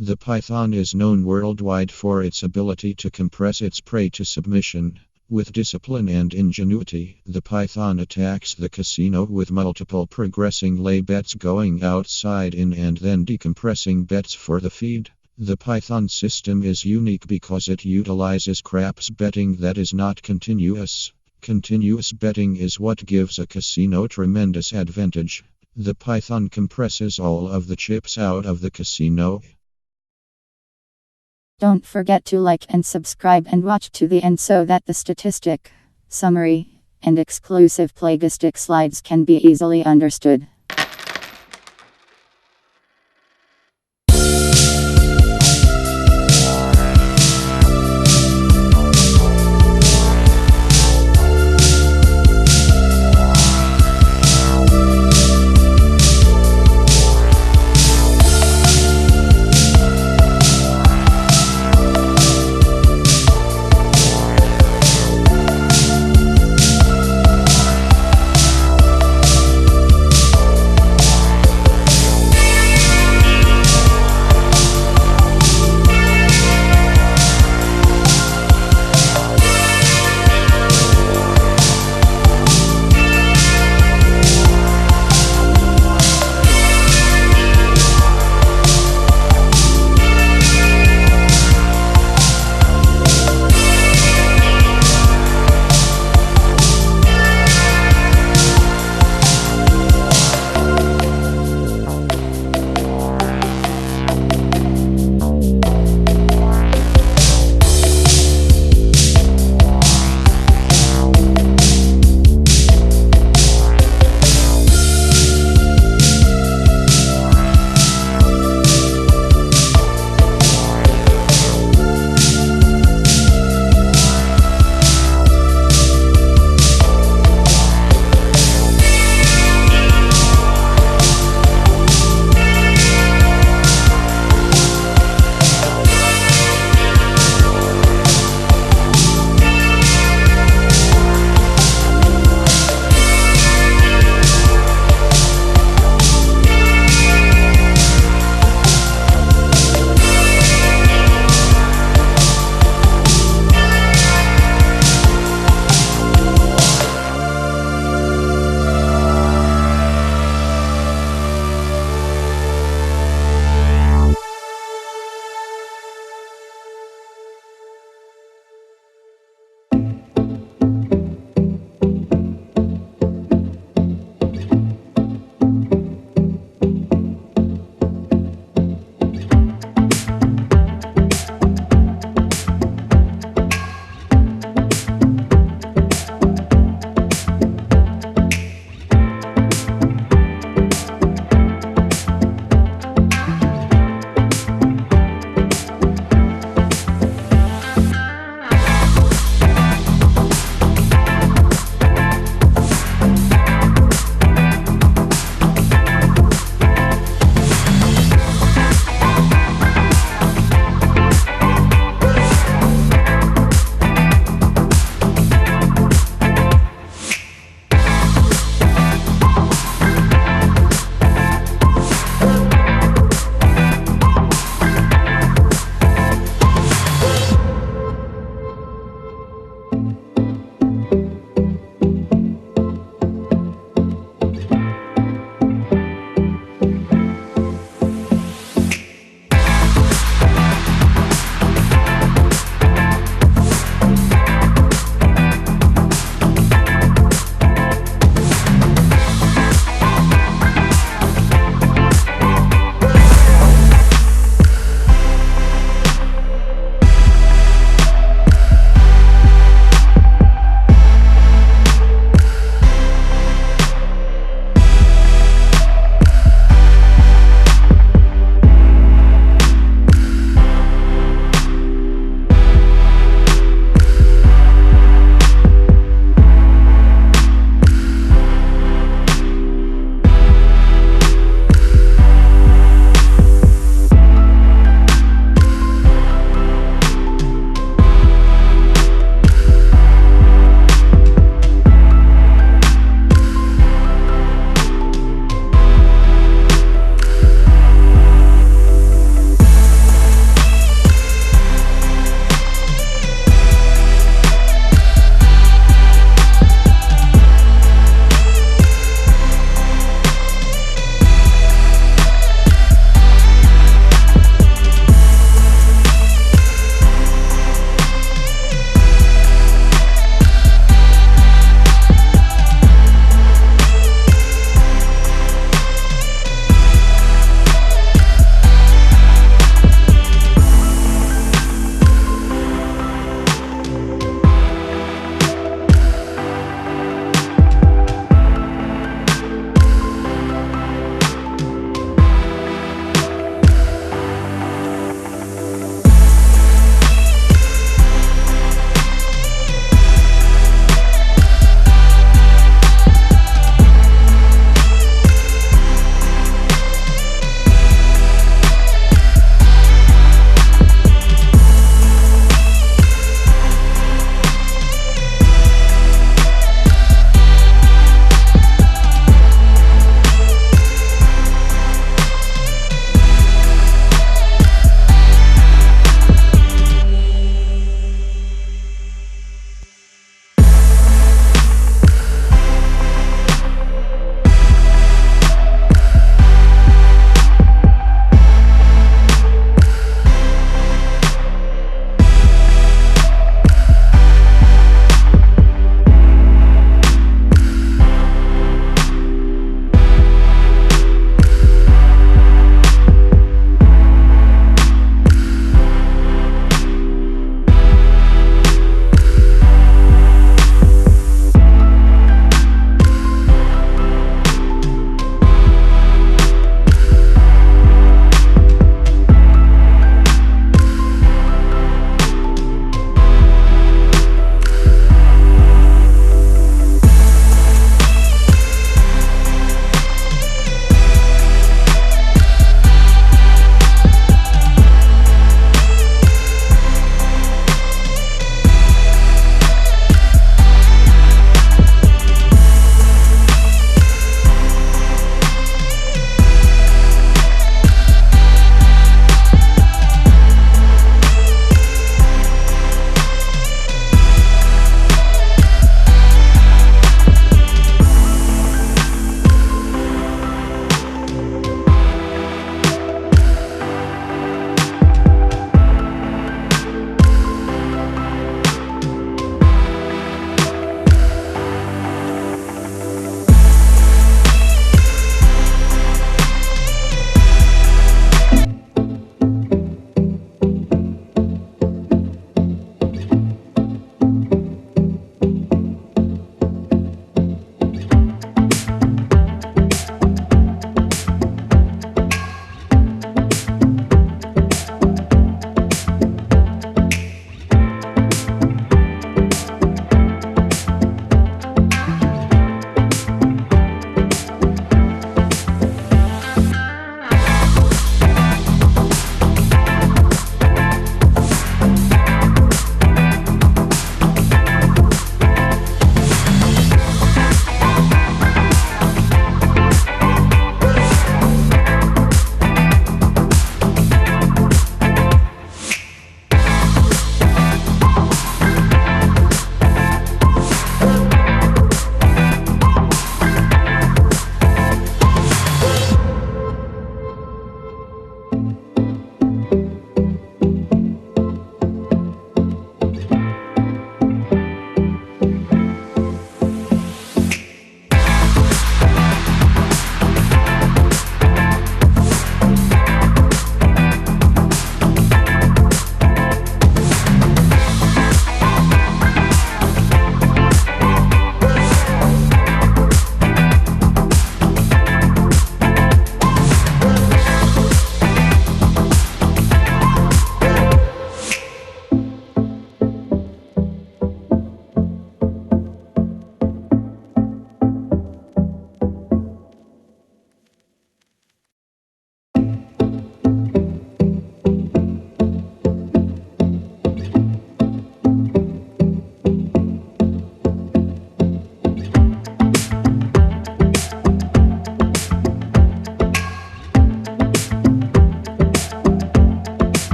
The python is known worldwide for its ability to compress its prey to submission. With discipline and ingenuity, the python attacks the casino with multiple progressing lay bets going outside in and then decompressing bets for the feed. The python system is unique because it utilizes craps betting that is not continuous. Continuous betting is what gives a casino tremendous advantage. The python compresses all of the chips out of the casino. Don't forget to like and subscribe and watch to the end so that the statistic, summary, and exclusive p-lay-gistic slides can be easily understood.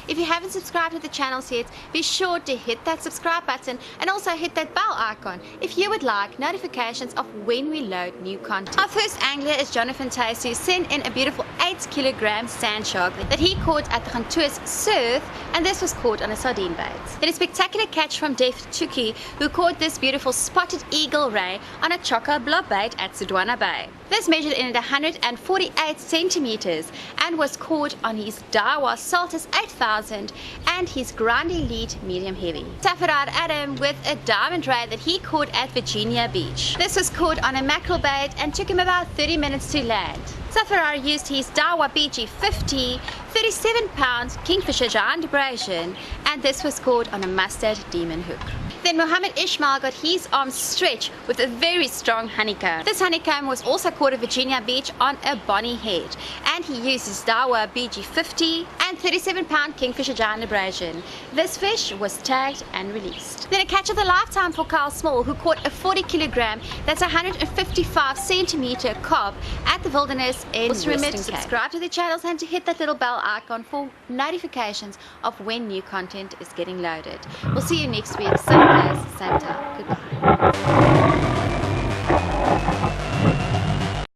If you haven't subscribed to the channels yet, be sure to hit that subscribe button and also hit that bell icon if you would like notifications of when we load new content. Our first angler is Jonathan Tays, who sent in a beautiful 8-kilogram sand shark that he caught at the Gantoes Surf, and this was caught on a sardine bait. Then a spectacular catch from Def Tuki, who caught this beautiful spotted eagle ray on a choco blob bait at Sudwana Bay. This measured in at 148 centimeters and was caught on his Dawa Saltus 8000 and his Grande Elite medium heavy. Safarar Adam with a diamond ray that he caught at Virginia Beach. This was caught on a mackerel bait and took him about 30 minutes to land. Safarar used his Dawa BG50 37-pound Kingfisher giant abrasion, and this was caught on a mustard demon hook. Then Mohammed Ishmael got his arms stretched with a very strong honeycomb. This honeycomb was also caught at Virginia Beach on a bonny head, and he used his Dawa BG50 and 37-pound Kingfisher giant abrasion. This fish was tagged and released. Then a catch of the lifetime for Carl Small, who caught a 40-kilogram, that's 155-centimeter carp at the Wilderness in Western Cape. Remember to subscribe to the channels and to hit that little bell icon for notifications of when new content is getting loaded. We'll see you next week, same place, same time. Goodbye.